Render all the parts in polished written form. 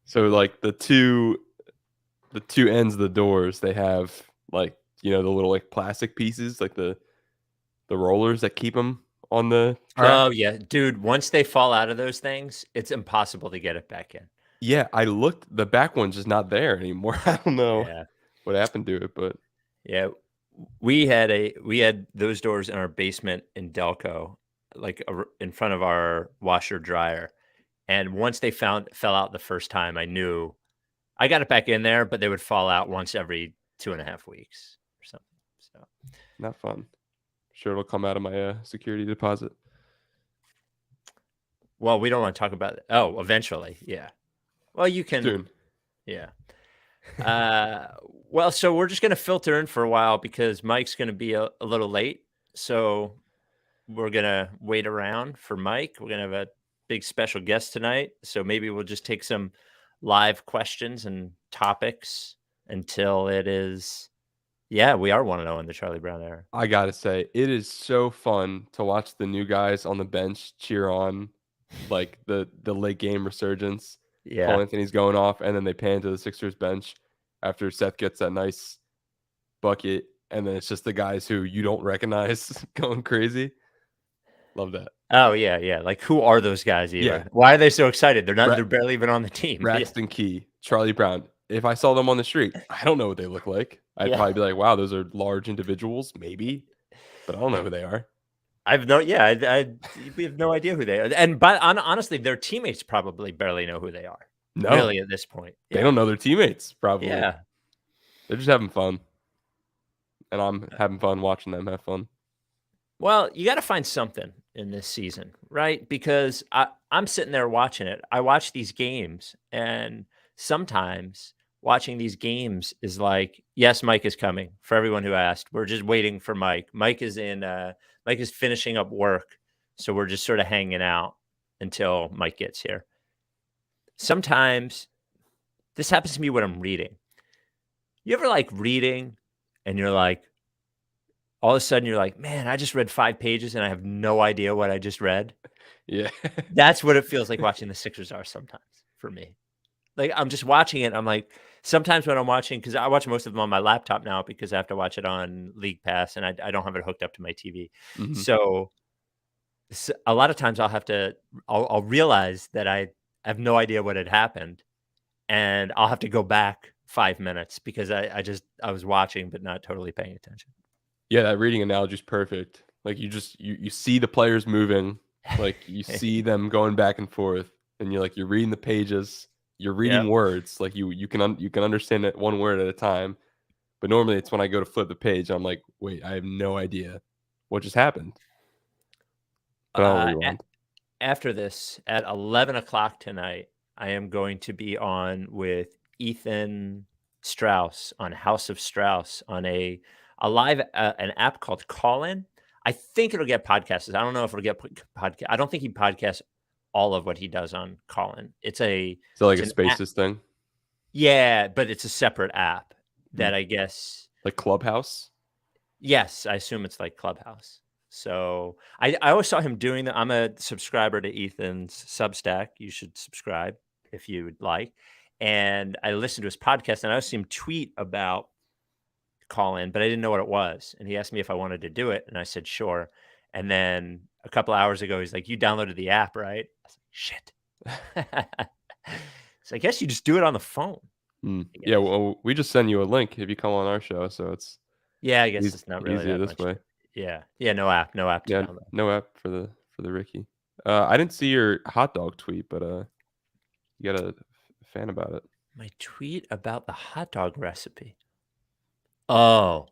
So like the two ends of the doors, they have like the little like plastic pieces, like the rollers that keep them on the track. Oh, yeah. Dude, once they fall out of those things, it's impossible to get it back in. Yeah, I looked. The back one's just not there anymore. I don't know Yeah. what happened to it, but Yeah. We had those doors in our basement in Delco, like, in front of our washer dryer, and once they fell out the first time, I knew I got it back in there, but they would fall out once every 2.5 weeks or something, so not fun. Sure, it'll come out of my security deposit well, we don't wanna talk about it. Oh, eventually, yeah. Well, you can soon. yeah. Uh, well, so we're just gonna filter in for a while because Mike's gonna be a little late, so we're gonna wait around for Mike. We're gonna have a big special guest tonight, so maybe we'll just take some live questions and topics until it is yeah, we are 1-0 in the Charlie Brown era. I gotta say, it is so fun to watch the new guys on the bench cheer on like the late game resurgence. Cole Yeah. Anthony's going off, and then they pan to the Sixers bench after Seth gets that nice bucket, and then it's just the guys who you don't recognize going crazy. Love that. Oh, yeah, yeah, like, who are those guys Yeah, even? Why are they so excited? Bra They're barely even on the team. Yeah. Braxton Key, Charlie Brown. If I saw them on the street, I don't know what they look like. I'd Yeah. probably be like, "Wow, those are large individuals, maybe," but I don't know who they are. I've no yeah, I we have no idea who they are, and but honestly, their teammates probably barely know who they are, No, really, at this point. they Yeah. don't know their teammates, probably. Yeah. They're just having fun, and I'm having fun watching them have fun. Well, you gotta find something in this season, right? Because I'm sitting there watching it. I watch these games, and sometimes watching these games is like, "Yes, Mike is coming." For everyone who asked, we're just waiting for Mike. Mike is finishing up work, so we're just sorta hanging out until Mike gets here. Sometimes this happens to me when I'm reading. You ever, like, reading and you're like all of a sudden you're like, "Man, I just read 5 pages and I have no idea what I just read." Yeah. That's what it feels like watching the Sixers are sometimes for me. Like, I'm just watching it, I'm like sometimes when I'm watching, because I watch most of them on my laptop now because I have to watch it on League Pass, and I don't have it hooked up to my TV. Mhm. So, a lot of times I'll realize that I have no idea what had happened, and I'll have to go back 5 minutes because I was watching but not totally paying attention. Yeah, that reading analogy is perfect. Like, you see the players moving, like, you see them going back and forth, and you're reading the pages, you're Yep. reading words, like, you can understand it one word at a time, but normally it's when I go to flip the page, I'm like, "Wait, I have no idea what just happened," but I'll Uh, rewind. After this, at 11 o'clock tonight, I am going to be on with Ethan Strauss on House of Strauss on a live an app called Callin. I think it'll get podcasts. I don't know if it'll get podcast. I don't think he podcasts all of what he does on Callin. Is that like It's a an app. Spaces thing? Yeah, but it's a separate app Mm. that I guess Like Clubhouse? yes, I assume it's like Clubhouse. So I always saw him doing that. I'm a subscriber to Ethan's Substack. You should subscribe if you would like. And I listened to his podcast, and I always see him tweet about call in, but I didn't know what it was. And he asked me if I wanted to do it, and I said sure. And then a couple hours ago, he's like, "You downloaded the app, right?" I was like, "Shit." So I guess you just do it on the phone. Mm. I Yeah, guess. well, we just send you a link if you come on our show, so it's Yeah, I guess it's not really easier that this much. way. Yeah, yeah, no app to Yeah, download. no app for the Ricky. I didn't see your hot dog tweet, but, you got a fan about it. My tweet about the hot dog recipe. Oh,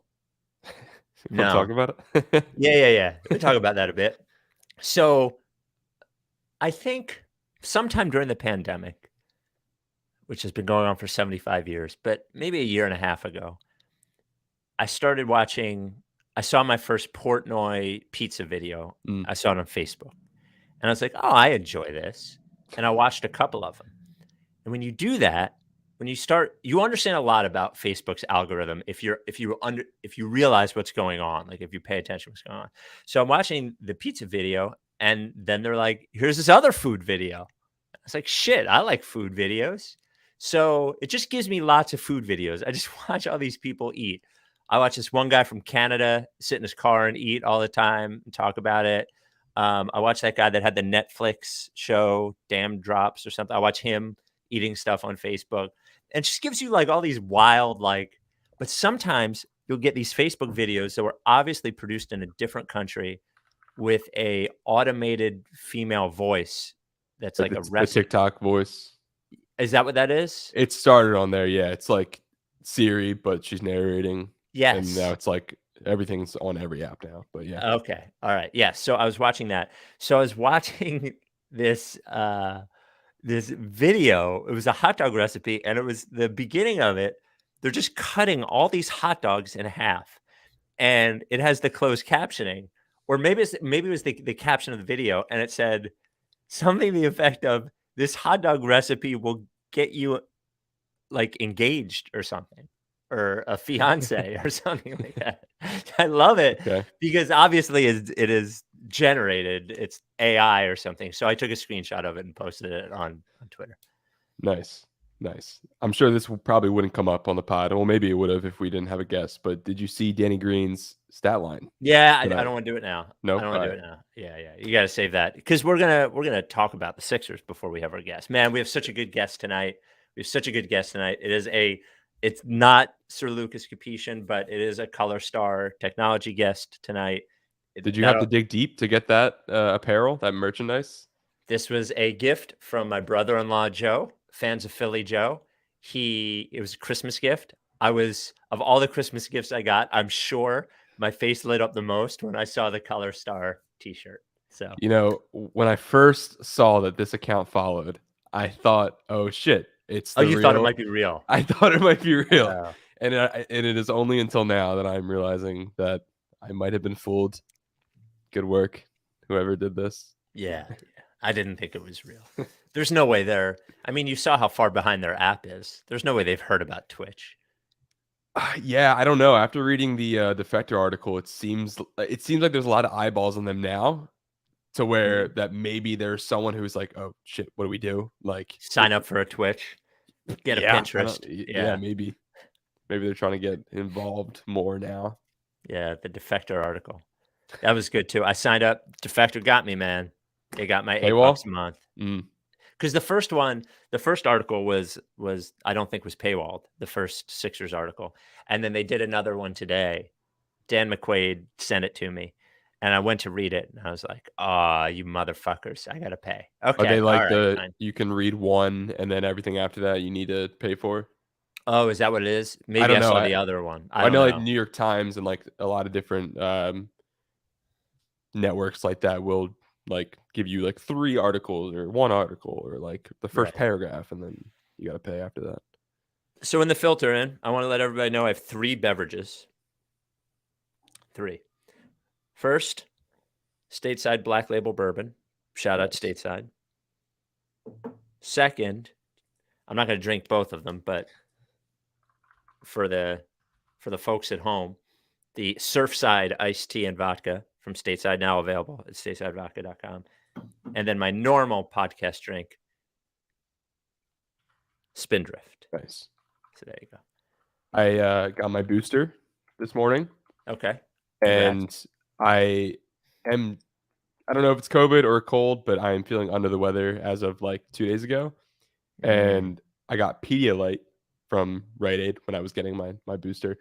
You wanna talk no. about it? Yeah, yeah, yeah. We'll talk about that a bit. So, I think sometime during the pandemic, which has been going on for 75 years, but maybe a year and a half ago, I started watching I saw my first Portnoy pizza video. Mm, I saw it on Facebook, and I was like, "Oh, I enjoy this." And I watched a couple of them. And when you do that, when you understand a lot about Facebook's algorithm if you realize what's going on, like if you pay attention to what's going on. So I'm watching the pizza video, and then they're like, "Here's this other food video." I was like, "Shit, I like food videos." So it just gives me lots of food videos. I just watch all these people eat. I watch this one guy from Canada sit in his car and eat all the time and talk about it. I watch that guy that had the Netflix show Damn Drops or something. I watch him eating stuff on Facebook, and it just gives you like all these wild like. But sometimes you'll get these Facebook videos that were obviously produced in a different country with a automated female voice that's Like like a the recipe. TikTok voice. Is that what that is? It started on there, yeah. It's like Siri, but she's narrating, and now Yes. it's like everything's on every app now. But yeah, Okay. All right. Yeah. So I was watching that. So I was watching this this video. It was a hot dog recipe, and it was the beginning of it. They're just cutting all these hot dogs in half, and it has the closed captioning, or maybe it was the caption of the video, and it said something to the effect of this hot dog recipe will get you like engaged or something, or a fiance or something like that. I love it okay, because obviously it is generated, it's AI or something. So I took a screenshot of it and posted it on Twitter. nice, nice. I'm sure this probably wouldn't come up on the pod. Well, maybe it would have if we didn't have a guest. But did you see Danny Green's stat line Yeah, I tonight? don't wanna do it now. I No, don't all wanna do right. it now. Yeah, yeah. You gotta save that because we're gonna talk about the Sixers before we have our guest. Man, we have such a good guest tonight. We have such a good guest tonight. It's not Sir Lucas Capetian, but it is a Color Star technology guest tonight. It Did you have to that'll dig deep to get that apparel, that merchandise? This was a gift from my brother-in-law, Joe, fans of Philly Joe. It was a Christmas gift. Of all the Christmas gifts I got, I'm sure my face lit up the most when I saw the Color Star t-shirt. So, You know, when I first saw that this account followed, I thought, "Oh shit, it's oh, the you thought it real." might be real. I thought it might be real, Oh, and it is only until now that I'm realizing that I might have been fooled. Good work, whoever did this. yeah, yeah. I didn't think it was real. There's no way I mean, you saw how far behind their app is. There's no way they've heard about Twitch. Yeah, I don't know. After reading the Defector article, it seems like there's a lot of eyeballs on them now, to where Mhm. that maybe there's someone who's like, "Oh shit, what do we do?" Like, Sign up for a Twitch, get a yeah, I don't. Pinterest. Yeah, Yeah. maybe they're trying to get involved more now. Yeah, the Defector article. That was good too. I signed up. Defector got me, man. They got my $8 Paywall? a month. Mm. Because the first article was I don't think was paywalled, the first Sixers article. And then they did another one today. Dan McQuaid sent it to me. And I went to read it and I was like, "Ah, you motherfuckers, I gotta pay." Are they Okay, all like right, fine. you can read one and then everything after that you need to pay for? Oh, is that what it is? I Maybe don't I know. saw the other one. I I don't know like know. New York Times and like a lot of different networks like that will like give you like 3 articles or 1 article or like the first Right. paragraph and then you gotta pay after that. So in the filter in, I want to let everybody know I have 3 beverages. 3. First, Stateside Black Label Bourbon. Shout out Nice. Stateside. Second, I'm not gonna drink both of them, but for the for the folks at home, the Surfside iced tea and vodka from Stateside, now available at statesidevodka.com. And then my normal podcast drink, Spindrift. Nice. So there you go. I got my booster this morning Okay. Congrats. and I am I don't know if it's COVID or a cold, but I am feeling under the weather as of like 2 days ago. Mm. And I got Pedialyte from Rite Aid when I was getting my booster,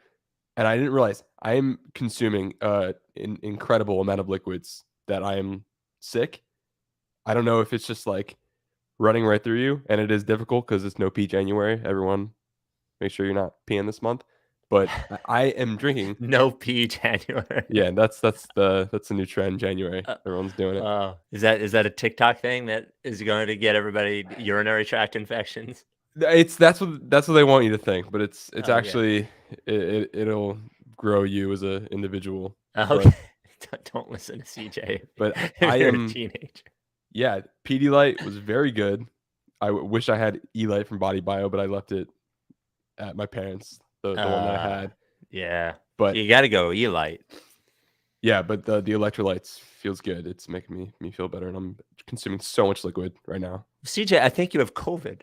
and I didn't realize I am consuming an incredible amount of liquids that I am sick. I don't know if it's just like running right through you, and it is difficult because it's no pee January. Everyone, make sure you're not peeing this month. But I am drinking. No pee January. Yeah, that's the new trend. January, everyone's doing it. Is that a TikTok thing that is going to get everybody urinary tract infections? It's that's what they want you to think, but it's Okay. actually it'll grow you as a individual. But Okay. Don't listen to CJ but I if you're a am teenager. yeah, Pedialyte was very good. Wish I had Elite from Body Bio, but I left it at my parents, the one that I Uh, had. yeah. But You gotta go Elite. yeah, but the electrolytes feels good. It's making me feel better, and I'm consuming so much liquid right now. CJ, I think you have COVID.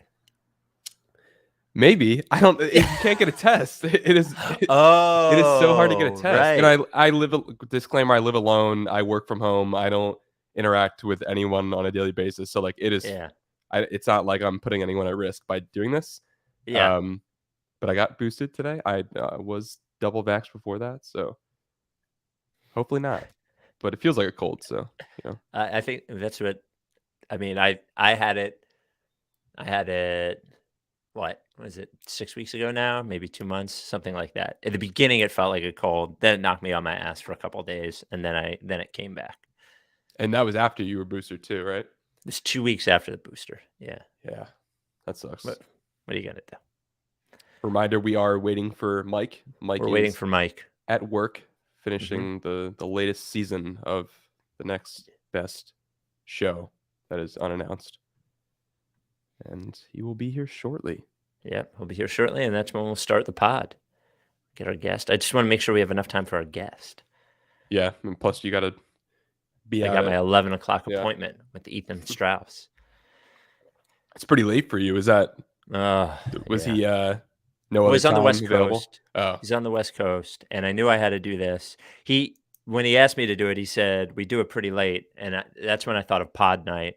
Maybe. I don't you can't get a test. It is so hard to get a Oh, test, and right. I live a disclaimer, I live alone, I work from home, I don't interact with anyone on a daily basis, so, like, Yeah. it's not like I'm putting anyone at risk by doing this, Yeah. um, but I got boosted today. I, was double vaxxed before that, so hopefully not, but it feels like a cold, so, you know. I think that's what I mean, I had it, what was it, 6 weeks ago now? Maybe 2 months, something like that. At the beginning, it felt like a cold, then it knocked me on my ass for a couple days, and then it came back. And that was after you were boosted too, right? It's 2 weeks after the booster. Yeah. Yeah, that sucks. What are you gonna do? Reminder, we are waiting for Mike. Mike We're waiting is for Mike. at work Mhm. finishing the latest season of the next best show that is unannounced, and he will be here shortly. Yep, he'll be here shortly, and that's when we'll start the pod. Get our guest. I just wanna make sure we have enough time for our guest. Yeah, and plus you gotta be I out got at my 11 o'clock yeah. appointment with Ethan Strauss. It's pretty late for you. Is that was Yeah. he, no Well, other he's on the time West available? Coast. Oh, He's on the West Coast, and I knew I had to do this. He When he asked me to do it, he said, "We do it pretty late," and that's when I thought of pod night,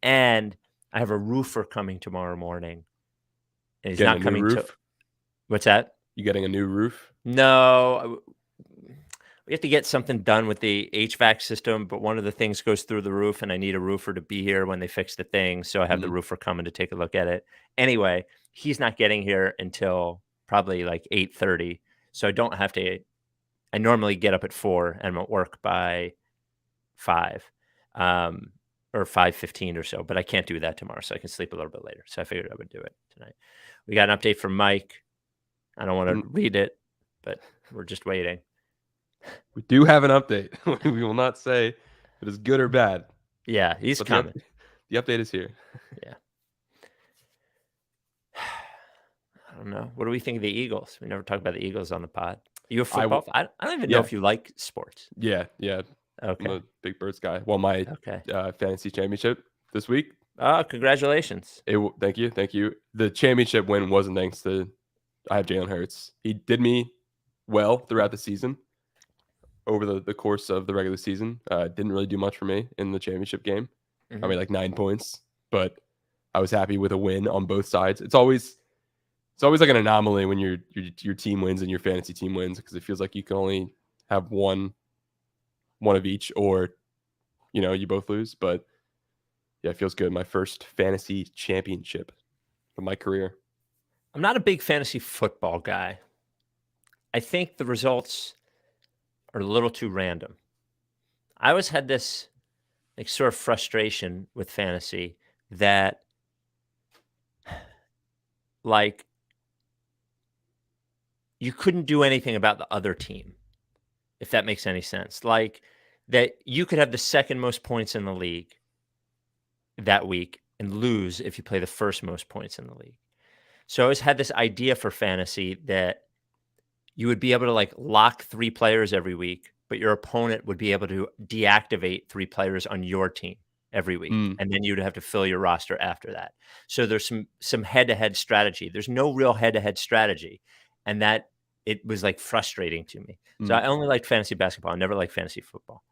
and I have a roofer coming tomorrow morning, and he's getting a not new coming to roof? what's that? You getting a new roof? No, we have to get something done with the HVAC system, but one of the things goes through the roof, and I need a roofer to be here when they fix the thing, so I have the Mm, roofer coming to take a look at it. Anyway, he's not getting here until probably like 8:30, so I don't have to. I normally get up at 4 and I'm at work by 5, um, or 5:15 or so, but I can't do that tomorrow, so I can sleep a little bit later. So I figured I would do it tonight. We got an update from Mike. I don't want mm. to read it, but we're just waiting. We do have an update. We will not say if it is good or bad, Yeah, he's but coming. the update is here. Yeah. I don't know. What do we think of the Eagles? We never talked about the Eagles on the pod. You a I w football? I don't even know Yeah, if you like sports. yeah. I'm Okay. a big Birds guy. Well, my, Okay. fantasy championship this week, Oh, congratulations. thank you, thank you. The championship win wasn't thanks to I have Jalen Hurts. He did me well throughout the season, over the course of the regular season. Didn't really do much for me in the championship game. I Mhm. made like 9 points, but I was happy with a win on both sides. It's always like an anomaly when your team wins and your fantasy team wins because it feels like you can only have one of each, or you both lose. But yeah, it feels good. My first fantasy championship of my career. I'm not a big fantasy football guy. I think the results are a little too random. I always had this like sort of frustration with fantasy that like you couldn't do anything about the other team, if that makes any sense. Like that you could have the second most points in the league that week and lose if you play the first most points in the league. So I always had this idea for fantasy that you would be able to like lock 3 players every week, but your opponent would be able to deactivate 3 players on your team every week, Mm, and then you'd have to fill your roster after that. So there's some head-to-head strategy. There's no real head-to-head strategy, and that it was like frustrating to me. So mm. I only liked fantasy basketball. I never liked fantasy football.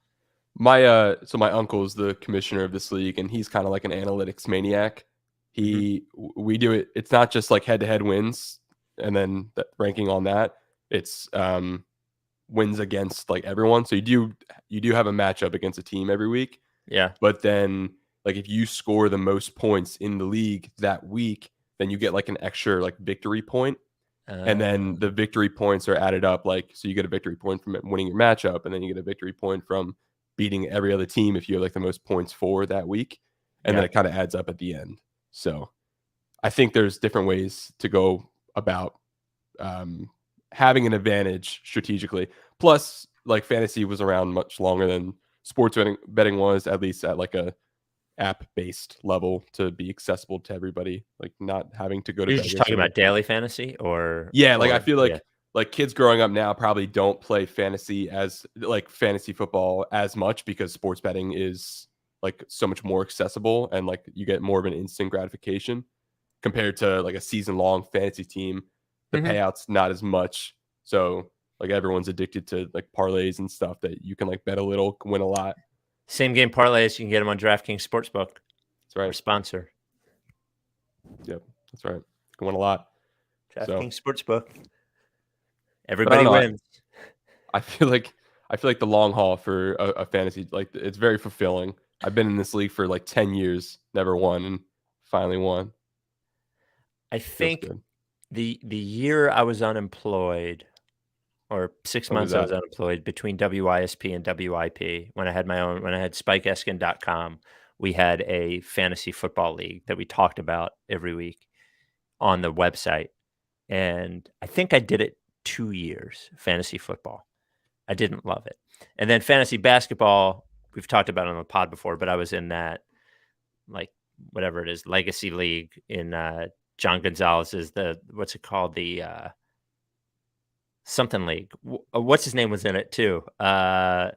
My uncle is the commissioner of this league, and he's kind of like an analytics maniac. Mhm. We do it. It's not just like head to head wins, and then ranking on that. It's wins against like everyone. So you do have a matchup against a team every week, Yeah. but then like if you score the most points in the league that week, then you get like an extra like victory point, and then Oh, the victory points are added up. Like so, you get a victory point from winning your matchup, and then you get a victory point from beating every other team if you have like the most points for that week, and then yeah. it kind of adds up at the end. So I think there's different ways to go about um, having an advantage strategically. Plus, like fantasy was around much longer than sports betting was, at least at like a app based level to be accessible to everybody, like not having to go to You're just Vegas talking or about daily fantasy or yeah, like I or feel yeah. like kids growing up now probably don't play fantasy as like fantasy football as much because sports betting is like so much more accessible and like you get more of an instant gratification. compared to like a season long fantasy team, the Mhm. payout's not as much. So like everyone's addicted to like parlays and stuff that you can like bet a little, win a lot. Same game parlays, you can get them on DraftKings Sportsbook, That's our right. sponsor. Yep, that's right. You can win a lot. So, DraftKings Sportsbook. but I don't Everybody know. wins. I feel like the long haul for a fantasy, like it's very fulfilling. I've been in this league for like 10 years, never won, and finally won. I Feels think good. the year I was unemployed, or 6 What was months I was that? unemployed between WISP and WIP, when I had SpikeEskin.com, we had a fantasy football league that we talked about every week on the website, and I think I did it 2 years, fantasy football. I didn't love it. And then fantasy basketball, we've talked about it on the pod before, but I was in that, like, whatever it is, legacy league in, John Gonzalez's, what's it called? Something league. What's his name was in it too? The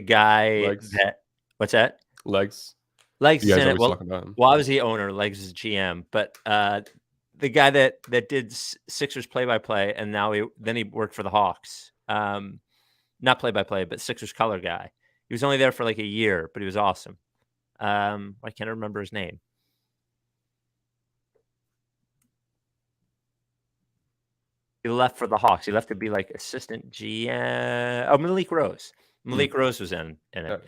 guy Legs, that what's that? legs. Legs You is guys in it. always Well, talking about him. I was the owner. Legs is GM, but the guy that did Sixers play by play, and now he worked for the Hawks. Not play by play, but Sixers color guy. He was only there for like a year, but he was awesome. I can't remember his name. He left for the Hawks. He left to be like assistant GM. Oh, Malik Rose. Hmm. Malik Rose was in it. Uh,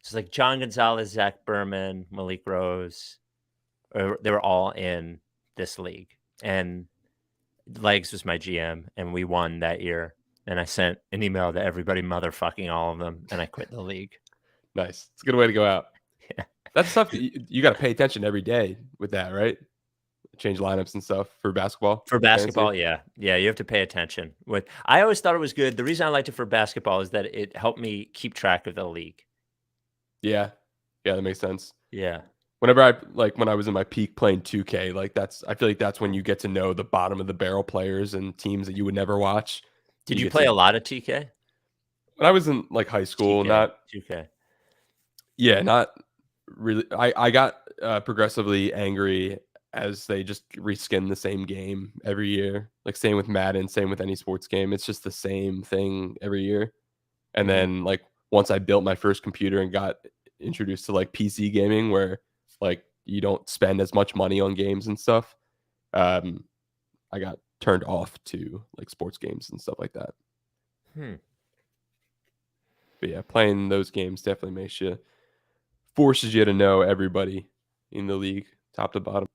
So it's like John Gonzalez, Zach Berman, Malik Rose. They were all in this league, and Legs was my GM, and we won that year. And I sent an email to everybody, motherfucking all of them, and I quit the league. Nice. It's a good way to go out. Yeah. That's tough. You got to pay attention every day with that, right? Change lineups and stuff for basketball, For fantasy. basketball, yeah. Yeah, you have to pay attention. I always thought it was good. The reason I liked it for basketball is that it helped me keep track of the league. Yeah, yeah, that makes sense. Yeah. Whenever when I was in my peak playing 2K, like I feel like that's when you get to know the bottom of the barrel players and teams that you would never watch. Did You you get play to a lot of TK? when I was in like high school, TK, not 2K. yeah, not really. I got progressively angry as they just reskin the same game every year. Like same with Madden, same with any sports game. It's just the same thing every year. And Mhm. then like once I built my first computer and got introduced to like PC gaming where like you don't spend as much money on games and stuff, um, I got turned off to like sports games and stuff like that. Hmm. But yeah, playing those games definitely forces you to know everybody in the league, top to bottom.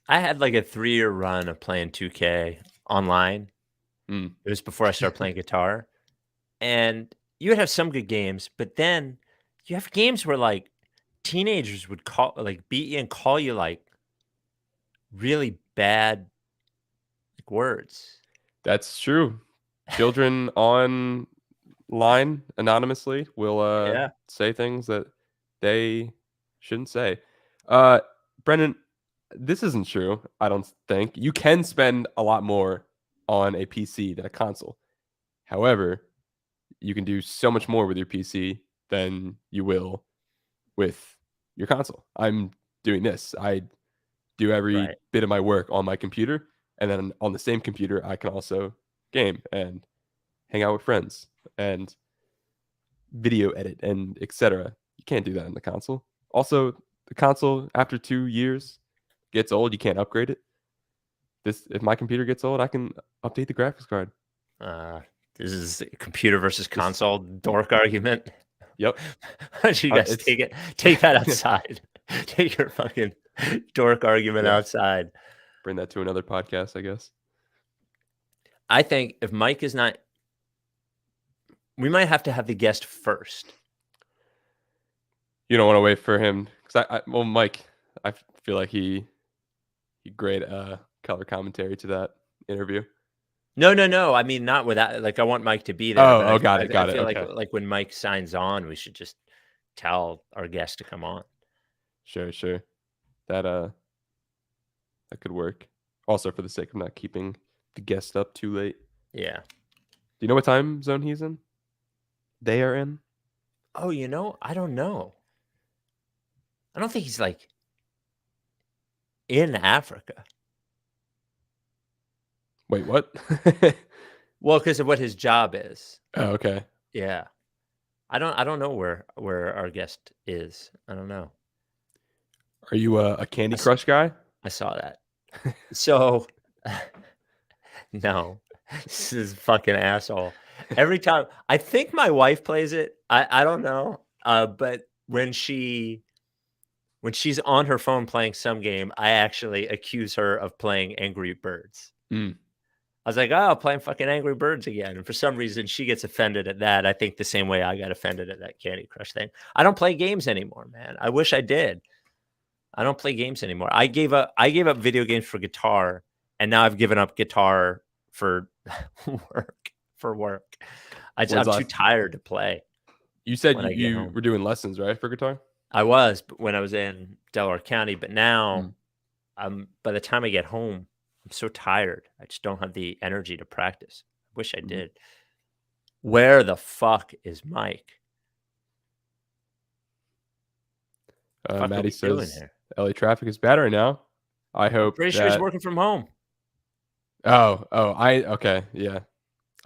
I had like a 3-year run of playing 2K online. Mm. It was before I started playing guitar, and you would have some good games, but then you have games where, like, teenagers would beat you and call you, like, really bad, like, words. That's true. Children online anonymously will Yeah. say things that they shouldn't say. Uh Brendan, this isn't true, I don't think. You can spend a lot more on a PC than a console. However, you can do so much more with your PC than you will with your console. I'm doing this. I do every Right. bit of my work on my computer, and then on the same computer, I can also game and hang out with friends and video edit and etc. You can't do that in the console. Also, the console after 2 years gets old, you can't upgrade it. This if my computer gets old, I can update the graphics card. Uh, this is a computer versus This console dork argument. yep. Why don't you guys It's take that outside? Take your fucking dork argument yeah, outside. bring that to another podcast, I guess. I think if Mike is not, we might have to have the guest first. You don't want to wait for him because well, Mike, I feel like he great color commentary to that interview. No, no, no. I mean, not without. Like, I want Mike to be there, but Oh, got it, I got it. feel like Okay, when Mike signs on, we should just tell our guest to come on. sure, sure. That that could work. Also, for the sake of not keeping the guest up too late. Yeah. Do you know what time zone he's in? They are in. Oh, I don't know. I don't think he's like in Africa. Wait, what? Well, because of what his job is. Oh, okay. Yeah. I don't know where our guest is. I don't know. Are you a Candy I s Crush guy? I saw that. So no, this is fucking asshole. Every time I think my wife plays it. I don't know. But when she's on her phone playing some game, I actually accuse her of playing Angry Birds. Mm, I was like, "Oh, playing fucking Angry Birds again." And for some reason, she gets offended at that. I think the same way I got offended at that Candy Crush thing. I don't play games anymore, man. I wish I did. I don't play games anymore. I gave up video games for guitar, and now I've given up guitar for work. For work. when's I'm too last? tired to play You said when you, I get you home. were doing lessons, right, for guitar? I was when I was in Delaware County, but now Mm, by the time I get home, I'm so tired. I just don't have the energy to practice. I wish I mhm. did. Where the fuck is Mike? Fuck are Maddie we doing says here? LA traffic is bad right now. I I'm hope pretty sure he's that. working from home. Okay, yeah.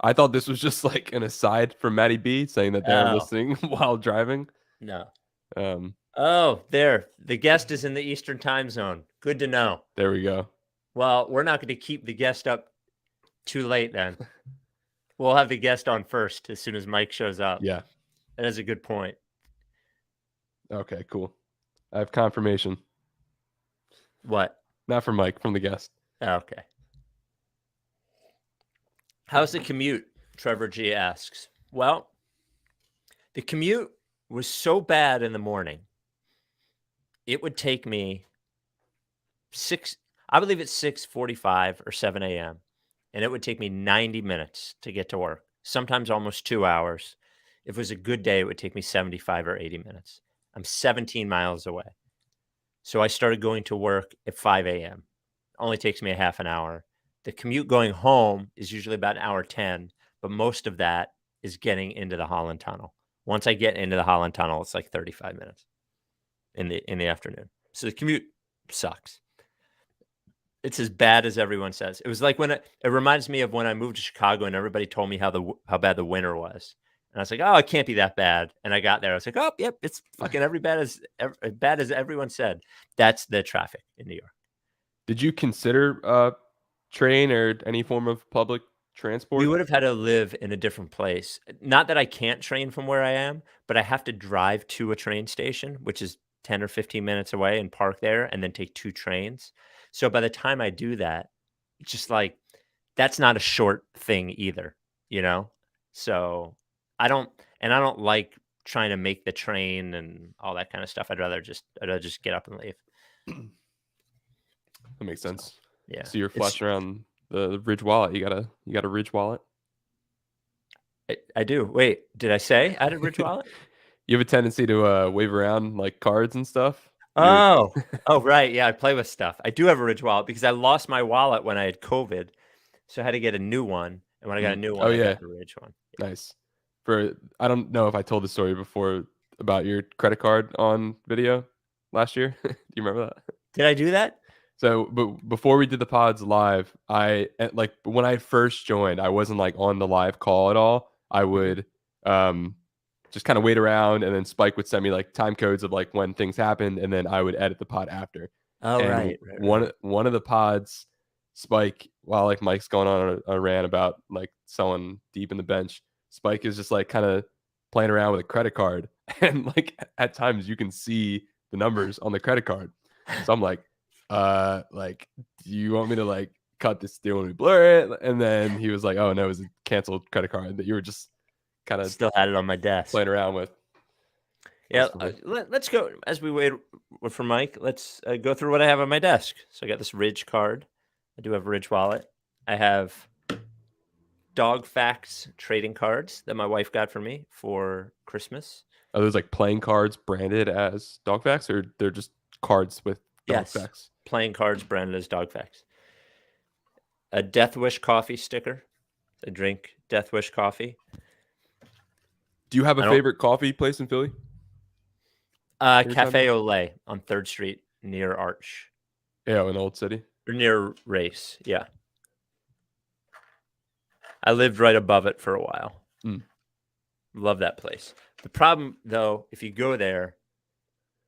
I thought this was just like an aside from Maddie B saying that they're Oh, listening while driving. no. Um, Oh, there. The guest is in the Eastern time zone. Good to know. there we go. Well, we're not going to keep the guest up too late then. We'll have the guest on first as soon as Mike shows up. Yeah. That is a good point. Okay, cool. I have confirmation. What? Not from Mike, from the guest. Okay. How's the commute? Trevor G asks. Well, the commute was so bad in the morning. It would take me I believe it's 6:45 or 7 a.m. and it would take me 90 minutes to get to work, sometimes almost 2 hours. If it was a good day, it would take me 75 or 80 minutes. I'm 17 miles away. So I started going to work at 5 a.m. Only takes me a half an hour. The commute going home is usually about an hour 10, but most of that is getting into the Holland Tunnel. Once I get into the Holland Tunnel, it's like 35 minutes in the afternoon. So the commute sucks. It's as bad as everyone says. It was like when it reminds me of when I moved to Chicago and everybody told me how bad the winter was. And I was like, "Oh, it can't be that bad." And I got there. I was like, "Oh, yep, it's fucking every bad as everyone said." That's the traffic in New York. Did you consider train or any form of public We transport? would have had to live in a different place. Not that I can't train from where I am, but I have to drive to a train station, which is 10 or 15 minutes away and park there and then take 2 trains. So by the time I do that, it's just like that's not a short thing either, you know? So I don't like trying to make the train and all that kind of stuff. I'd rather just get up and leave. That makes So, sense. yeah. So you're It's flashing around the Ridge wallet. You got a Ridge wallet? I do. Wait, did I say I had a Rich wallet? You have a tendency to wave around like cards and stuff. You Oh. Oh, right, yeah, I play with stuff. I do have a Ridge wallet because I lost my wallet when I had COVID, so I had to get a new one, and when I got a new Oh one, I yeah, got the Ridge one. Yeah. nice. I don't know if I told the story before about your credit card on video last year. Do you remember that? Did I do that? So, but before we did the pods live, like when I first joined, I wasn't like on the live call at all. I Mhm. would um just kind of wait around, and then Spike would send me like time codes of like when things happened, and then I would edit the pod after. Oh, And right, right, one right. one of the pods, Spike, while like Mike's going on a rant about like someone deep in the bench, Spike is just like kind of playing around with a credit card, and like at times you can see the numbers on the credit card. So I'm like, do you want me to like cut this deal when we blur it? And then he was like, oh no, it was a canceled credit card that you were just kind of Still had it on my desk. playing around with. Yeah, Mercifully. let's go as we wait for Mike, let's, go through what I have on my desk. So I got this Ridge card. I do have a Ridge wallet. I have Dog Facts trading cards that my wife got for me for Christmas. Are those like playing cards branded as dog facts, or they're just cards with dog Yes, facts? playing cards branded as Dog Facts. A Death Wish coffee sticker. I drink Death Wish coffee. Do you have a I don't favorite coffee place in Philly? Every time Cafe you Olay on 3rd Street near Arch. Yeah, in Old City. or near Race. Yeah. I lived right above it for a while. Mm. Love that place. The problem, though, if you go there,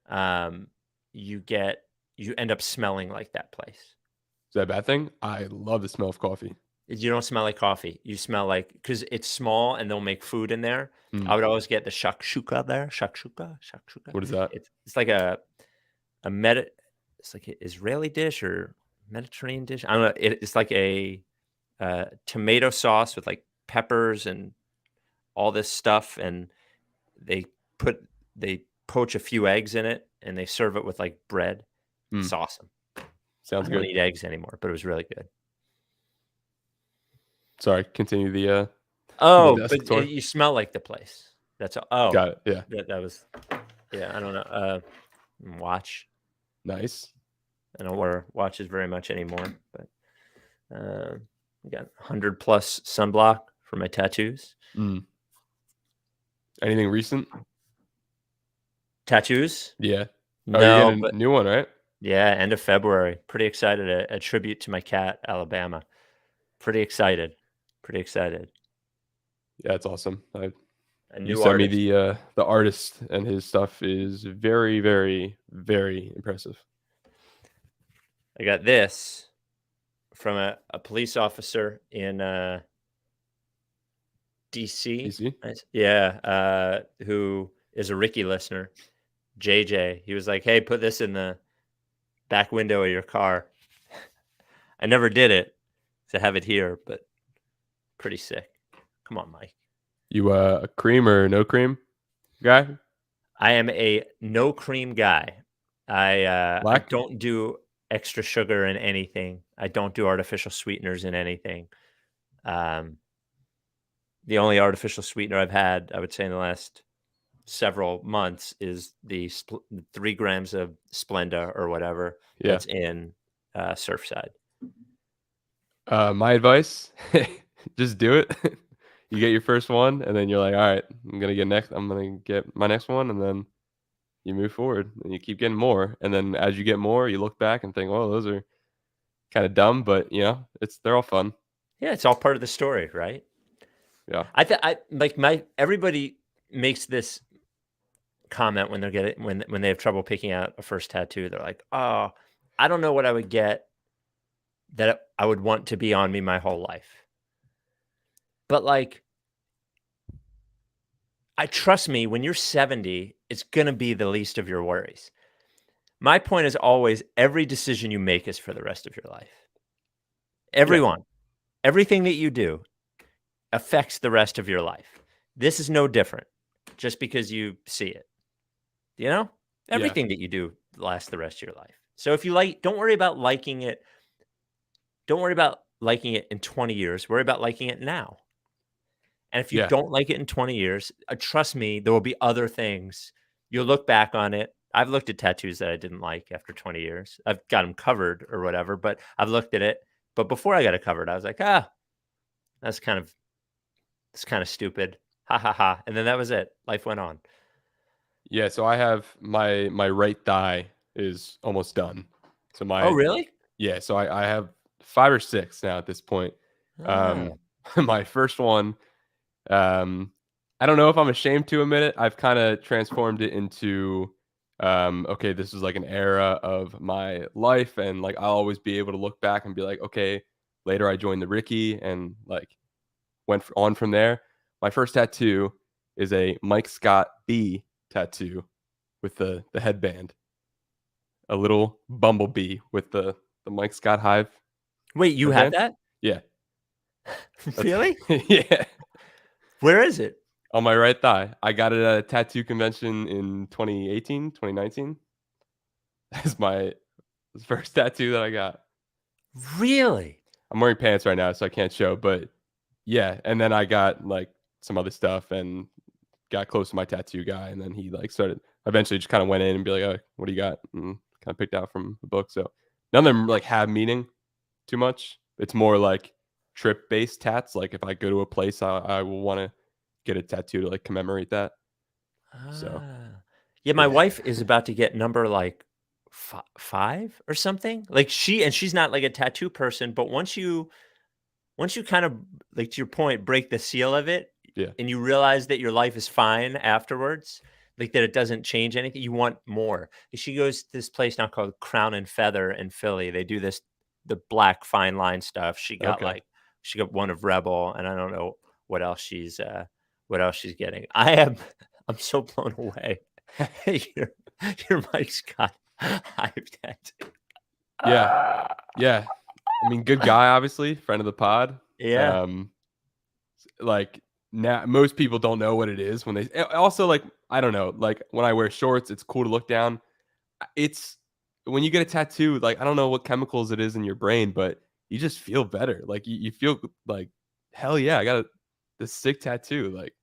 um, you get you end up smelling like that place. Is that a bad thing? I love the smell of coffee. You don't smell like coffee. You smell like because it's small and they'll make food in there. Mm. I would always get the shakshuka there. Shakshuka. What is that? It's like a medi it's like an Israeli dish or Mediterranean dish. I don't know. It's like a tomato sauce with like peppers and all this stuff, and they put they poach a few eggs in it, and they serve it with like bread. Mm. It's awesome. Sounds I don't good. eat eggs anymore, but it was really good. Sorry, continue the Oh, desk but tour. you smell like the place. That's all. Oh, Got it. Yeah. that was yeah. I don't know. Watch. Nice. I don't wear watches very much anymore, but I got 100 plus sunblock for my tattoos. Mm. Anything recent? Tattoos? Yeah. Oh, you're No, getting but a new one, right? yeah, end of February. Pretty excited. A tribute to my cat, Alabama. Pretty excited. Pretty excited. Yeah, it's awesome. A You new sent me artist. the artist, and his stuff is very, very, very impressive. I got this from a police officer in DC. DC? Yeah, who is a Ricky listener, JJ. He was like, "Hey, put this in the back window of your car." I never did it to have it here, but pretty sick. Come on, Mike. You a cream or no cream guy? I am a no cream guy. I Black? don't do extra sugar in anything. I don't do artificial sweeteners in anything. Um, the only artificial sweetener I've had, I would say, in the last several months is the 3 grams of Splenda or whatever Yeah. that's in Surfside. My advice, just do it. You get your first one, and then you're like, all right, I'm gonna get my next one, and then you move forward and you keep getting more. And then as you get more, you look back and think, oh, those are kind of dumb, but they're all fun. Yeah, it's all part of the story, right? Yeah. I like my everybody makes this comment when they're getting when they have trouble picking out a first tattoo. They're like, "Oh, I don't know what I would get that I would want to be on me my whole life." But like, I trust me, when you're 70, it's gonna be the least of your worries. My point is always every decision you make is for the rest of your life. Yeah. Everyone, everything that you do affects the rest of your life. This is no different just because you see it. You know? Yeah. Everything that you do lasts the rest of your life. So if you like, don't worry about liking it. Don't worry about liking it in 20 years. Worry about liking it now. And if you Yeah. don't like it in 20 years, trust me, there will be other things. You'll look back on it. I've looked at tattoos that I didn't like after 20 years. I've got them covered or whatever, but I've looked at it. But before I got it covered, I was like, that's kind of stupid. Ha ha ha. And then that was it. Life went on. Yeah. So I have my right thigh is almost done. So Oh, my really? yeah. So I have 5 or 6 now at this point. Ah. My first one. I don't know if I'm ashamed to admit it. I've kind of transformed it into, okay, this is like an era of my life, and like I'll always be able to look back and be like, okay, later I joined the Ricky and like on from there. My first tattoo is a Mike Scott B tattoo with the headband, a little bumblebee with the Mike Scott hive Wait, you had headband. that? Yeah, that's Really? yeah. Where is it? On my right thigh. I got it at a tattoo convention in 2018, 2019. That's my first tattoo that I got. Really? I'm wearing pants right now, so I can't show, but yeah. And then I got like some other stuff and got close to my tattoo guy. And then he like started eventually just kind of went in and be like, oh, what do you got? And kind of picked out from the book. So none of them like have meaning too much. It's more like trip based tats. Like if I go to a place, I will want to get a tattoo to like commemorate that. So Ah. Yeah, my yeah. wife is about to get number, like, 5 or something. Like she's not like a tattoo person, but once you kind of, like, to your point, break the seal of it, Yeah. and you realize that your life is fine afterwards, like, that it doesn't change anything, you want more. She goes to this place now called Crown and Feather in Philly. They do the black fine line stuff. Okay. She got one of Rebel, and I don't know what else what else she's getting. I am I'm so blown away. Your your Mike's got hive tattoo. Yeah. Ah. Yeah. I mean, good guy, obviously, friend of the pod. Yeah. Um, like now, most people don't know what it is when they. Also, like I don't know, like when I wear shorts, it's cool to look down. It's when you get a tattoo, like I don't know what chemicals it is in your brain, but you just feel better. Like you feel like hell yeah, I got this sick tattoo. Like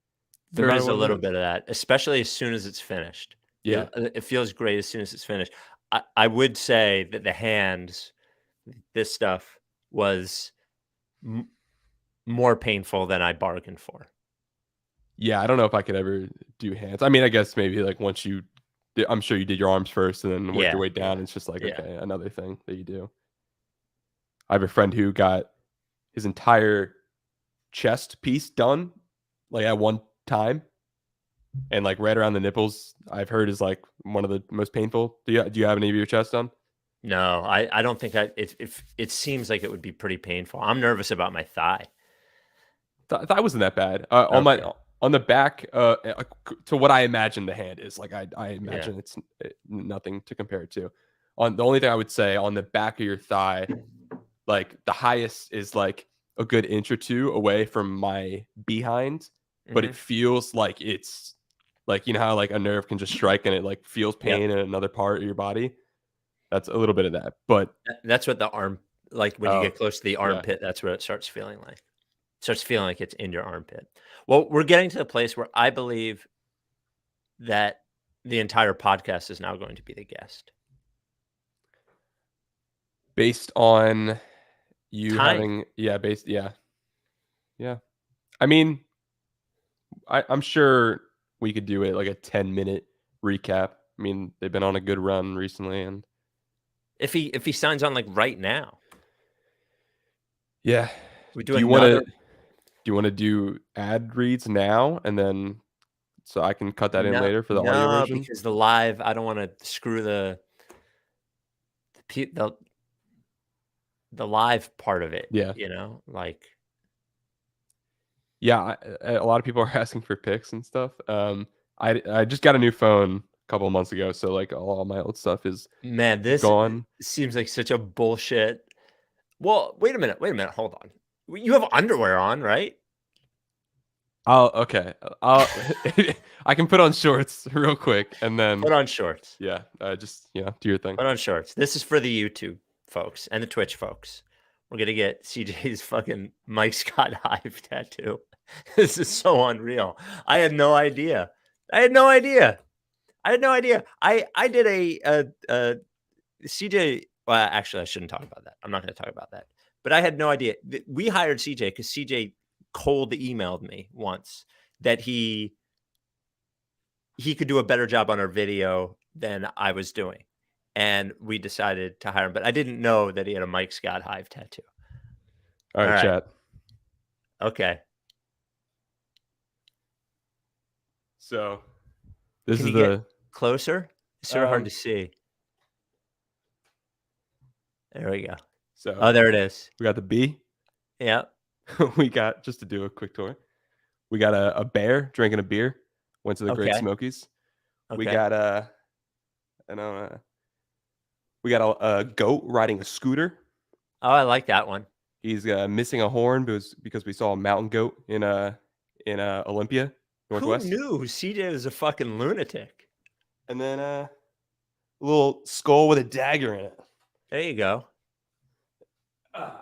no There matter is a what it little is. bit of that, especially as soon as it's finished. Yeah. It feels great as soon as it's finished. I would say that the hands, this stuff was m more painful than I bargained for. Yeah, I don't know if I could ever do hands. I mean, I guess maybe like once you I'm sure you did your arms first and then worked Yeah, your way yeah, down. It's just like, yeah. okay, another thing that you do. I have a friend who got his entire chest piece done like at one time and like right around the nipples, I've heard is like one of the most painful. Do you have any of your chest done? No, I don't think I if it seems like it would be pretty painful. I'm nervous about my thigh. That wasn't that bad. Okay, On the back, to what I imagine the hand is like, I yeah. imagine it's nothing to compare it to. On the only thing I would say on the back of your thigh, like the highest is like a good inch or two away from my behind, but it Mhm. feels like it's like you know how like a nerve can just strike and it like feels Yep. pain in another part of your body. That's a little bit of that, but That's what the arm, like, when you oh get close to the yeah, armpit, that's what it starts feeling like. Starts feeling like it's in your armpit. Well, we're getting to the place where I believe that the entire podcast is now going to be the guest. based on you Time. having yeah yeah. I mean, I'm sure we could do it like a 10-minute recap. I mean, they've been on a good run recently, and If he signs on, like, right now, yeah. we do Do you want to another. do you want to do ad reads now, and then so I can cut that in No, later for the audio no, version? because the live, I don't wanna screw the pe the live part of it, Yeah, like, yeah. A lot of people are asking for pics and stuff. I just got a new phone a couple of months ago, so like all my old stuff is man, this gone. seems like such a bullshit. Well, wait a minute, hold on. You have underwear on, right? I'll okay. I'll I can put on shorts real quick, and then Put on shorts. yeah, just do your thing. Put on shorts. This is for the YouTube folks and the Twitch folks. We're gonna get CJ's fucking Mike Scott Hive tattoo. This is so unreal. I had no idea. I had no idea. I had no idea. I did CJ. Well, actually, I shouldn't talk about that. I'm not going to talk about that. But I had no idea. We hired CJ because CJ cold emailed me once that he could do a better job on our video than I was doing. And we decided to hire him, but I didn't know that he had a Mike Scott Hive tattoo. All All right, right. chat. Okay. So this Can is you get the closer? It's sort of hard um to see. There we go. so Oh, there it is. we got the B. Yep. We got just to do a quick tour. We got a bear drinking a beer. Went to the Great Okay. Smokies. We Okay. got I know we got a goat riding a scooter. Oh, I like that one. He's missing a horn because we saw a mountain goat in Olympia Who Northwest, knew CJ was a fucking lunatic? and then a little skull with a dagger in it. There you go. Ah.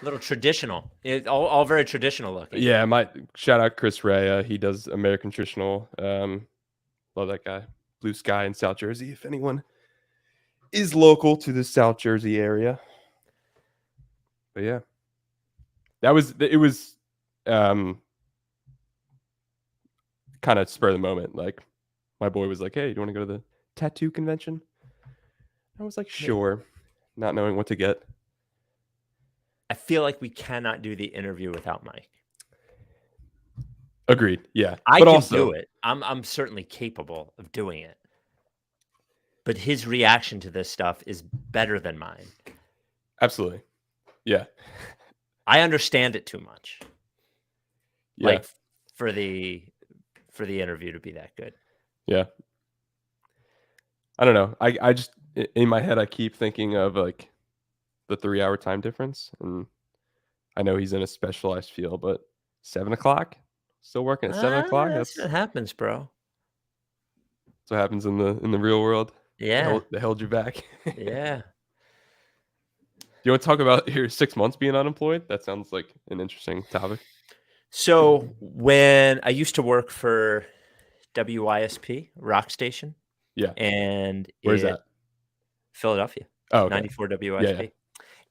Little traditional. All very traditional looking. Yeah, my shout out Chris Ray. He does American traditional. Love that guy. Blue Sky in South Jersey. If anyone is local to the South Jersey area, but yeah, it was kind of spur of the moment. Like my boy was like, "Hey, do you want to go to the tattoo convention?" I was like, I mean, sure, not knowing what to get. I feel like we cannot do the interview without Mike. Agreed. Yeah. I But can do also, it. I'm certainly capable of doing it. But his reaction to this stuff is better than mine. absolutely. Yeah. I understand it too much. Yeah. Like for the interview to be that good. Yeah. I don't know. I just in my head I keep thinking of like the 3 hour time difference, and I know he's in a specialized field, but 7 o'clock, still working at 7 o'clock. That's what happens, bro. That's what happens in the real world. Yeah. They held you back. Yeah. Do you want to talk about your 6 months being unemployed? That sounds like an interesting topic. So when I used to work for WYSP, rock station, Yeah. and Where's that? Philadelphia, Oh, okay. 94 Yeah, yeah. WYSP.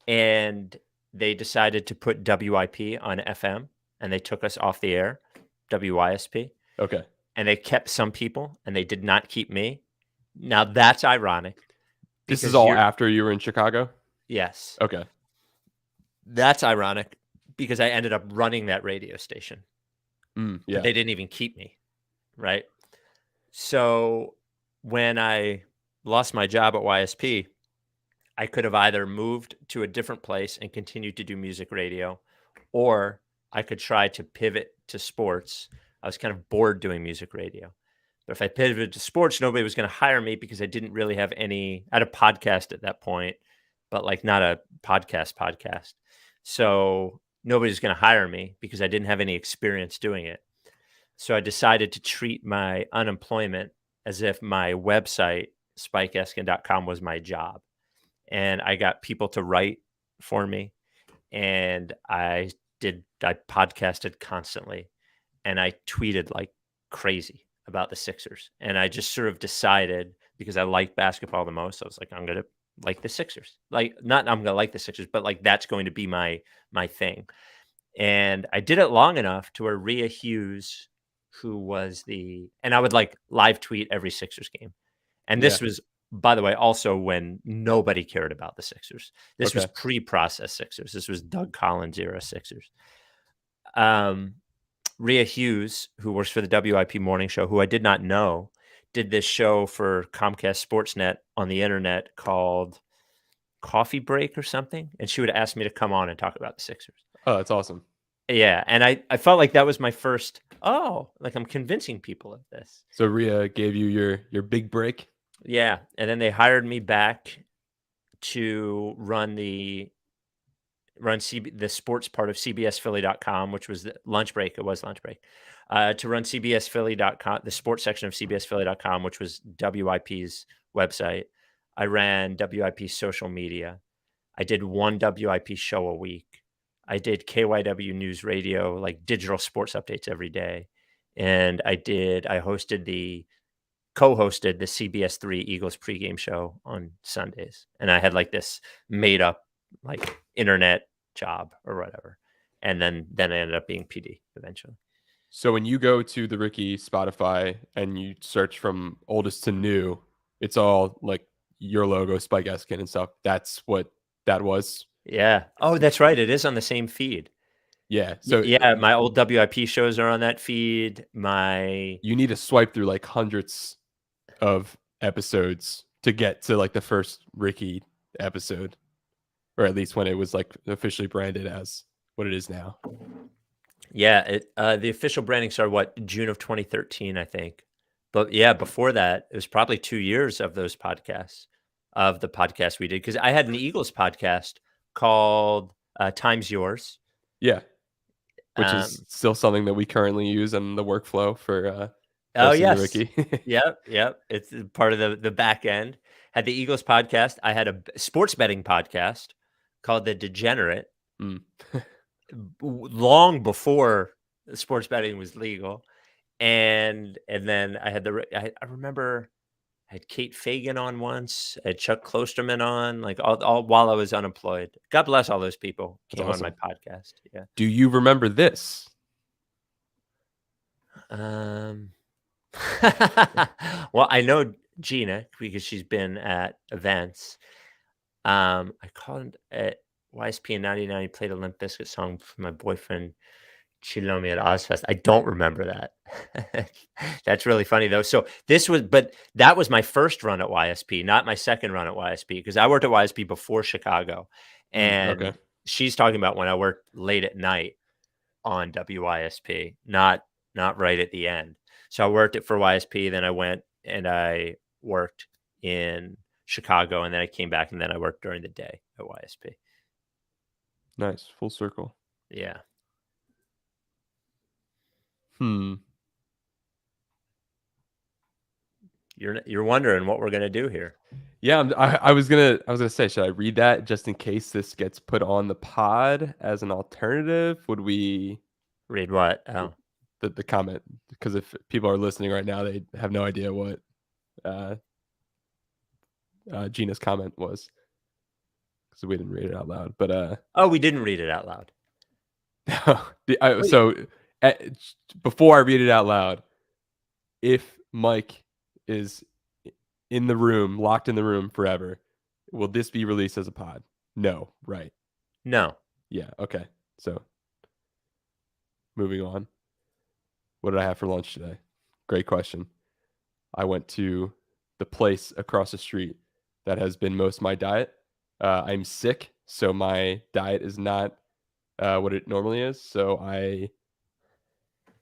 And they decided to put WIP on FM, and they took us off the air, WYSP, Okay. and they kept some people, and they did not keep me. Now that's ironic This is because all you're after you were in Chicago? yes. Okay. That's ironic because I ended up running that radio station, but Yeah. they didn't even keep me, right? So when I lost my job at YSP, I could have either moved to a different place and continued to do music radio, or I could try to pivot to sports. I was kind of bored doing music radio. But if I pivoted to sports, nobody was going to hire me because I didn't really have any. I had a podcast at that point, but like not a podcast. So nobody was going to hire me because I didn't have any experience doing it. So I decided to treat my unemployment as if my website, spikeeskin.com, was my job. And I got people to write for me. And I podcasted constantly. And I tweeted like crazy about the Sixers. And I just sort of decided because I like basketball the most, I was like, I'm going to like the Sixers. Like, not I'm going to like the Sixers, but like that's going to be my thing. And I did it long enough to where Rhea Hughes, who was and I would like live tweet every Sixers game. And Yeah. this was, by the way, also when nobody cared about the Sixers. This was Okay. pre-process Sixers. This was Doug Collins era Sixers. Rhea Hughes, who works for the WIP morning show, who I did not know, did this show for Comcast Sportsnet on the internet called Coffee Break or something. And she would ask me to come on and talk about the Sixers. Oh, that's awesome. Yeah, and I felt like that was my first, like I'm convincing people of this. So Rhea gave you your big break? Yeah, and then they hired me back to run the sports part of cbsphilly.com, which was the lunch break. It was lunch break. To run cbsphilly.com, the sports section of cbsphilly.com, which was WIP's website. I ran WIP's social media. I did one WIP show a week. I did KYW News Radio, like digital sports updates every day. And I co-hosted the CBS3 Eagles pregame show on Sundays. And I had like this made up like internet job or whatever. And then I ended up being PD eventually. So when you go to the Ricky Spotify and you search from oldest to new, it's all like your logo, Spike Eskin and stuff. That's what that was. Yeah. Oh, that's right. It is on the same feed. Yeah. So Yeah, my old WIP shows are on that feed. you need to swipe through like hundreds of episodes to get to like the first Ricky episode, or at least when it was like officially branded as what it is now. Yeah, the official branding started June of 2013, I think. But yeah, before that, it was probably 2 years of the podcast we did, because I had an Eagles podcast called Time's Yours. Yeah. Which is Um, still something that we currently use in the workflow for oh hosting the yes, Ricky. yep. It's part of the back end. Had the Eagles podcast. I had a sports betting podcast called The Degenerate. Mm. Long before sports betting was legal. And then I had I remember I had Kate Fagan on once. I had Chuck Klosterman on, like all while I was unemployed. God bless all those people That's came on my awesome. podcast. Yeah. Do you remember this? Um, well, I know Gina, because she's been at events. I called at YSP in '99. He played a Limp Bizkit song for my boyfriend Chilomi at Ozfest. I don't remember that. That's really funny though. So but that was my first run at YSP, not my second run at YSP, because I worked at YSP before Chicago. Okay. And she's talking about when I worked late at night on WYSP, not right at the end. So I worked it for YSP, then I went and I worked in Chicago, and then I came back and then I worked during the day at YSP. Nice. Full circle. Yeah. Hmm. You're wondering what we're gonna do here. Yeah, I was gonna say, should I read that just in case this gets put on the pod as an alternative? Would we Read what? w- Oh. the comment? Because if people are listening right now, they have no idea what uh, Gina's comment was because we didn't read it out loud. But Oh, we didn't read it out loud. Wait. so uh, before I read it out loud, if Mike is in the room, locked in the room forever, will this be released as a pod? No, right? No. Yeah, okay. So moving on. What did I have for lunch today? Great question. I went to the place across the street that has been most of my diet. I'm sick, so my diet is not what it normally is. So I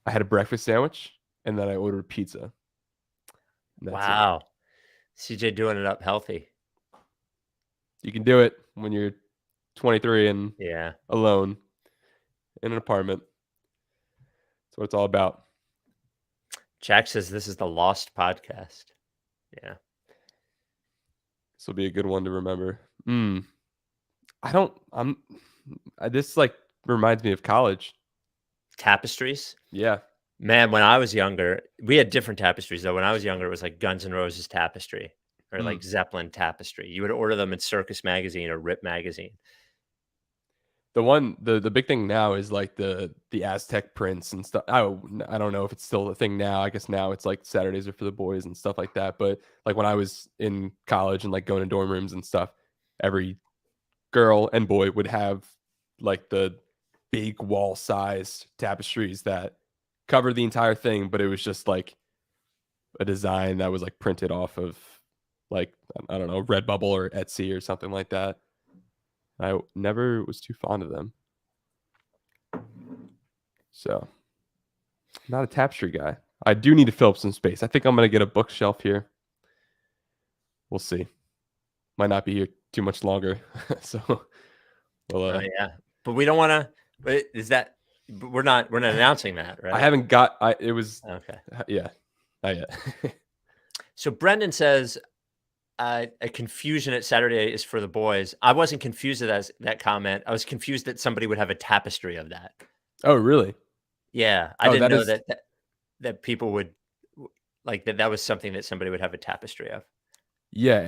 had a breakfast sandwich and then I ordered pizza. And that's it. Wow. CJ doing it up healthy. You can do it when you're 23 and Yeah. alone in an apartment. That's what it's all about. Jack says this is the lost podcast. Yeah. This will be a good one to remember. I don't. This like reminds me of college. Tapestries. Yeah. Man, when I was younger, we had different tapestries though. When I was younger, it was like Guns N' Roses tapestry or Mm. like Zeppelin tapestry. You would order them in Circus Magazine or Rip Magazine. The big thing now is like the Aztec prints and stuff. I don't know if it's still a thing now. I guess now it's like Saturdays are for the boys and stuff like that. But like when I was in college and like going to dorm rooms and stuff, every girl and boy would have like the big wall size tapestries that covered the entire thing, but it was just like a design that was like printed off of like I don't know, Redbubble or Etsy or something like that. I never was too fond of them. So, not a tapestry guy. I do need to fill up some space. I think I'm going to get a bookshelf here. We'll see. Might not be here too much longer. So, well, Oh yeah, but we don't want to. Is that? We're not. We're not announcing that, right? I haven't got. It was. Okay. Yeah, not yet. So Brendan says a confusion at Saturday is for the boys. I wasn't confused at that comment. I was confused that somebody would have a tapestry of that. Oh, really? Yeah, I Oh, didn't that know is. that people would like that. That was something that somebody would have a tapestry of. Yeah,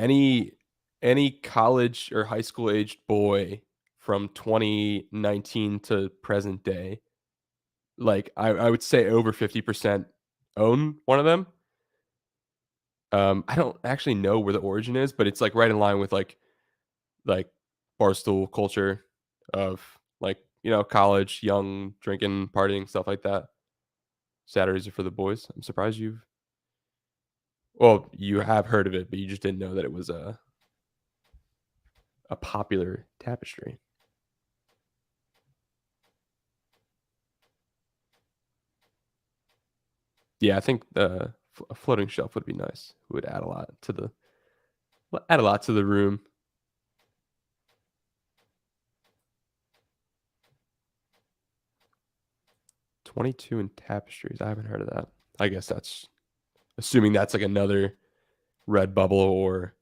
any college or high school aged boy from 2019 to present day, like I would say over 50% own one of them. I don't actually know where the origin is, but it's like right in line with like barstool culture of like, college, young, drinking, partying, stuff like that. Saturdays are for the boys. I'm surprised you have heard of it, but you just didn't know that it was a popular tapestry. Yeah, I think a floating shelf would be nice. It would add a lot to the room. 22 in tapestries. I haven't heard of that. I guess that's assuming that's like another Redbubble or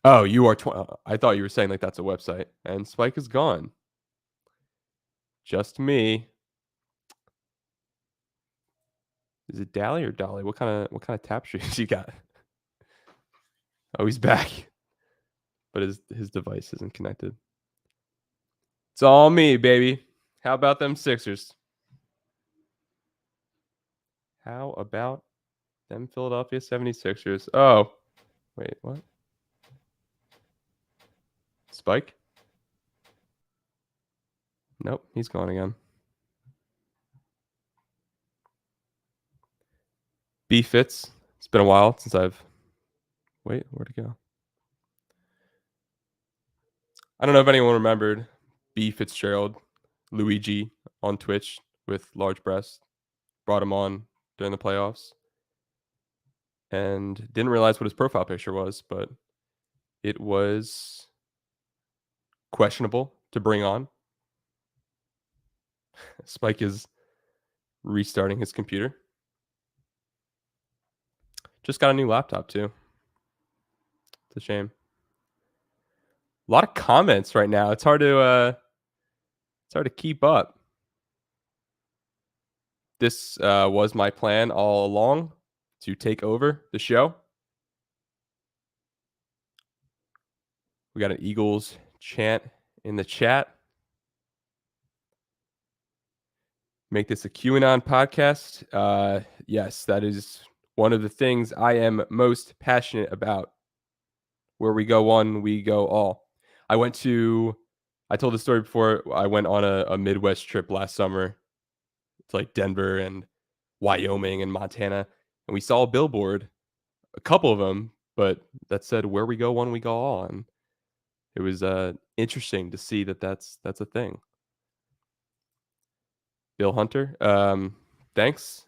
oh, you are 20. I thought you were saying like that's a website. And Spike is gone. Just me. Is it Dally or Dolly? What kind of tapestries you got? Oh, he's back. But his device isn't connected. It's all me, baby. How about them Sixers? How about Them Philadelphia 76ers. Oh, wait, what? Spike? Nope, he's gone again. B Fitz. It's been a while since I've. Wait, where'd it go? I don't know if anyone remembered B Fitzgerald, Luigi on Twitch with large breasts. Brought him on during the playoffs and didn't realize what his profile picture was, but it was questionable to bring on. Spike is restarting his computer. Just got a new laptop too. It's a shame. A lot of comments right now. It's hard to keep up. This was my plan all along to take over the show. We got an Eagles chant in the chat. Make this a QAnon podcast. Yes, that is one of the things I am most passionate about. Where we go one, we go all. I told the story before. I went on a Midwest trip last summer to like Denver and Wyoming and Montana, and we saw a billboard, a couple of them, but that said, "Where we go one, we go all." And it was interesting to see that that's a thing. Bill Hunter, thanks.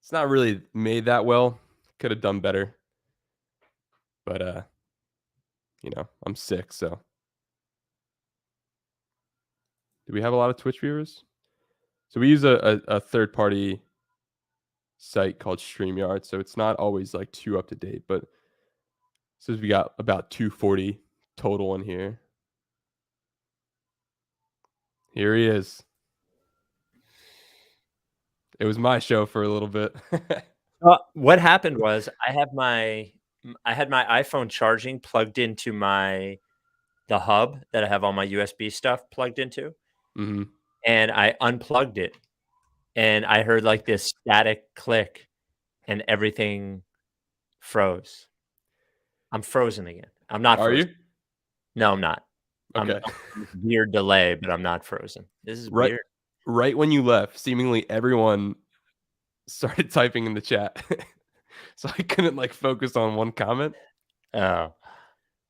It's not really made that well. Could have done better, but I'm sick. So, do we have a lot of Twitch viewers? So we use a third party site called StreamYard, so it's not always like too up to date, but says we got about 240 total in here. Here he is. It was my show for a little bit. What happened was I had my iPhone charging plugged into the hub that I have all my USB stuff plugged into, hmm and I unplugged it, and I heard like this static click, and everything froze. I'm frozen again. I'm not Are you? frozen. No, I'm not. I'm Okay. on this weird delay, but I'm not frozen. This is Right weird. right when you left, seemingly everyone started typing in the chat. So I couldn't like focus on one comment. Oh,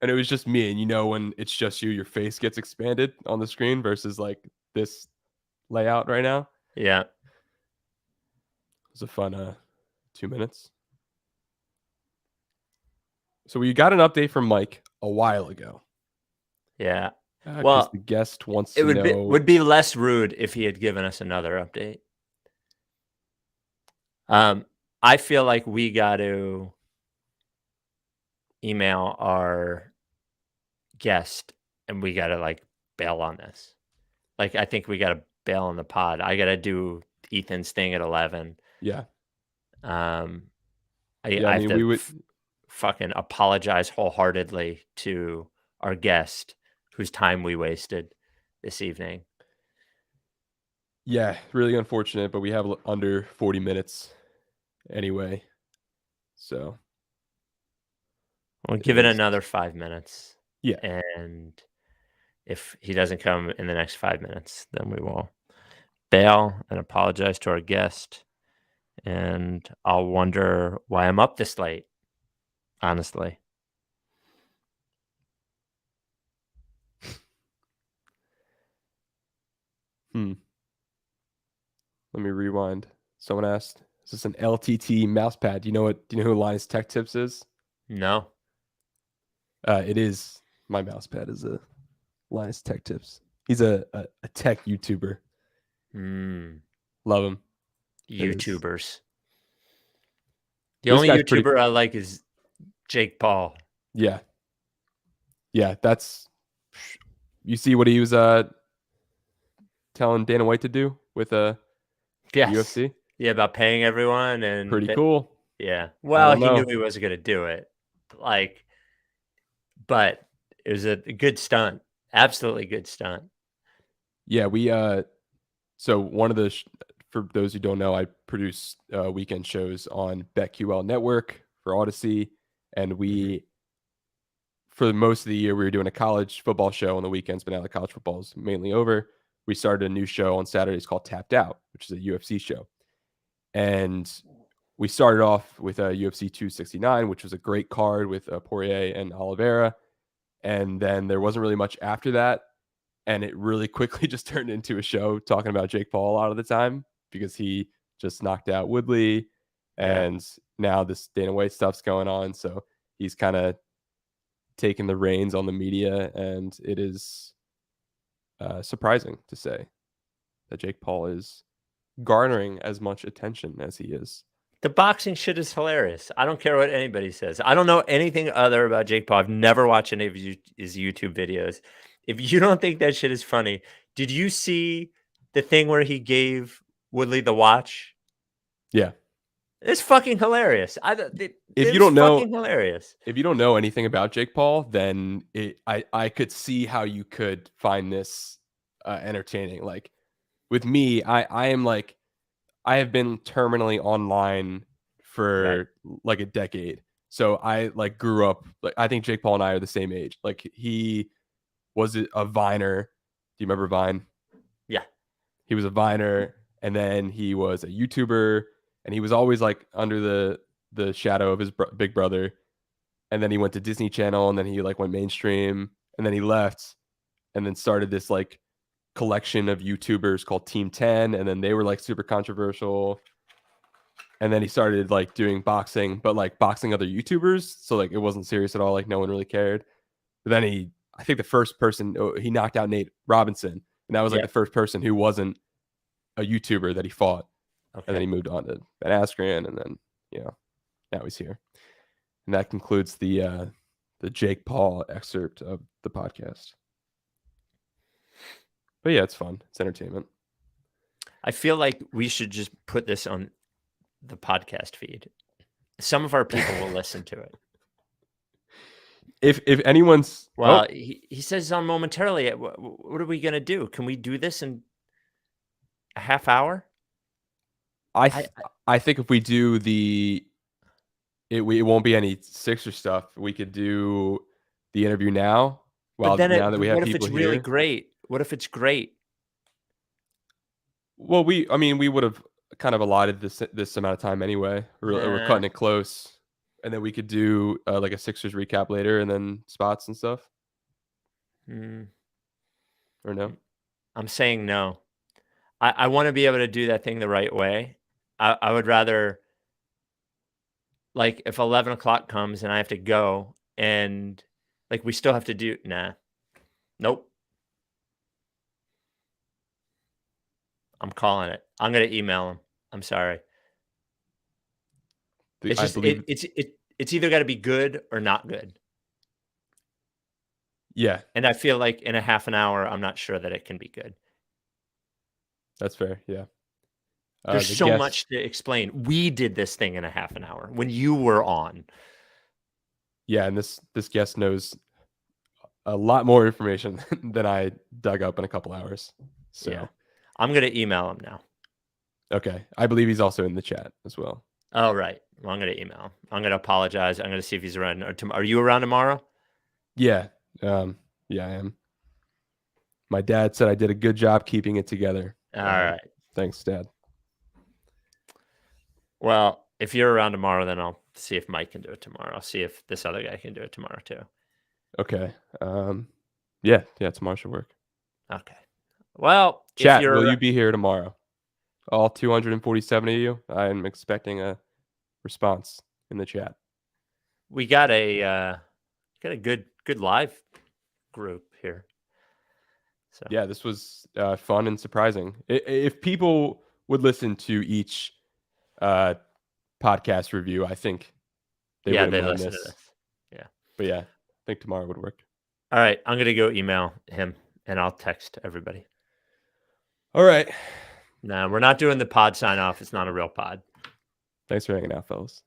And it was just me. And when it's just you, your face gets expanded on the screen versus like this layout right now. yeah, It was a fun 2 minutes. So we got an update from Mike a while ago. yeah. Because Well, the guest wants it to know. would be less rude if he had given us another update. I feel like we got to email our guest and we got to like bail on this. Like, I think we got to bail on the pod. I got to do Ethan's thing at 11. Yeah. Um, Yeah. I I have mean, we to would. fucking apologize wholeheartedly to our guest whose time we wasted this evening. Yeah. Really unfortunate, but we have under 40 minutes anyway. So We'll it give it is. another 5 minutes. Yeah. And if he doesn't come in the next 5 minutes, then we will bail and apologize to our guest. And I'll wonder why I'm up this late, honestly. Let me rewind. Someone asked, "Is this an LTT mouse pad?" Do you know who Linus Tech Tips is? No. It is. My mouse pad is a Linus Tech Tips. He's a tech YouTuber. Love him. YouTubers. The This only guy's pretty. YouTuber I like is Jake Paul. Yeah. Yeah. That's. You see what he was telling Dana White to do with Yes. UFC? Yeah, about paying everyone and Pretty cool. yeah. I Well, don't he knew know. he wasn't gonna do it. Like, but it was a good stunt. Absolutely good stunt. Yeah, we so one of the for those who don't know, I produce weekend shows on BetQL Network for Odyssey, and Mhm. for most of the year, we were doing a college football show on the weekends, but now the college football is mainly over. We started a new show on Saturdays called Tapped Out, which is a UFC show. And we started off with a UFC 269, which was a great card with Poirier and Oliveira. And then there wasn't really much after that. And it really quickly just turned into a show talking about Jake Paul a lot of the time because he just knocked out Woodley. Yeah. And now this Dana White stuff's going on. So he's kind of taking the reins on the media. And it is surprising to say that Jake Paul is garnering as much attention as he is. The boxing shit is hilarious. I don't care what anybody says. I don't know anything other about Jake Paul. I've never watched any of his YouTube videos. If you don't think that shit is funny, did you see the thing where he gave Woodley the watch? Yeah. It's fucking hilarious. It If you was don't know fucking hilarious. if you don't know anything about Jake Paul, then I could see how you could find this entertaining. Like with me, I am like I have been terminally online Right. for like a decade. So I like grew up like I think Jake Paul and I are the same age. Like he was a Viner. Do you remember Vine? Yeah. He was a Viner and then he was a YouTuber and he was always like under the shadow of his big brother. And then he went to Disney Channel and then he like went mainstream and then he left and then started this like collection of YouTubers called Team 10 and then they were like super controversial. And then he started like doing boxing, but like boxing other YouTubers. So like it wasn't serious at all. Like no one really cared. But then I think the first person, he knocked out Nate Robinson. And that was like Yeah. the first person who wasn't a YouTuber that he fought. And then Okay. he moved on to Ben Askren. And then, now he's here. And that concludes the Jake Paul excerpt of the podcast. But yeah, it's fun. It's entertainment. I feel like we should just put this on the podcast feed. Some of our people will listen to it. If anyone's Well, he says on momentarily. What are we gonna do? Can we do this in a half hour? I I, th- I think if we do it won't be any Sixer stuff. We could do the interview now. but Well, now that but we have what if people it's really here. great? What if it's great? Well, I mean, we would have kind of allotted this amount of time anyway. We're Nah. cutting it close, and then we could do like a Sixers recap later, and then spots and stuff. Mm, Or no? I'm saying no. I want to be able to do that thing the right way. I would rather, like, if 11 o'clock comes and I have to go and like we still have to do. Nah. Nope. I'm calling it. I'm gonna email him. I'm sorry. It's I just believe. it's either got to be good or not good. Yeah, And I feel like in a half an hour, I'm not sure that it can be good. that's fair. Yeah. There's The so guest. much to explain. We did this thing in a half an hour when you were on. Yeah, and this guest knows a lot more information than I dug up in a couple hours. Yeah. So I'm gonna email him now. okay, I believe he's also in the chat as well. Oh, right. Well, I'm gonna email him. I'm gonna apologize. I'm gonna see if he's around. Are you around tomorrow? Yeah, yeah, I am. My dad said I did a good job keeping it together. All right. Thanks, Dad. Well, if you're around tomorrow, then I'll see if Mike can do it tomorrow. I'll see if this other guy can do it tomorrow too. Okay. Yeah, tomorrow should work. Okay. Well, if Chat, will you're you be here tomorrow? All 247 of you? I'm expecting a response in the chat. we got a good live group here. So Yeah, this was fun and surprising. If people would listen to each podcast review, I think they yeah, wouldn't they mind listen to this. this. Yeah. But yeah, I think tomorrow would work. All right, I'm gonna go email him and I'll text everybody. All right. No, we're not doing the pod sign off. It's not a real pod. Thanks for hanging out, fellas.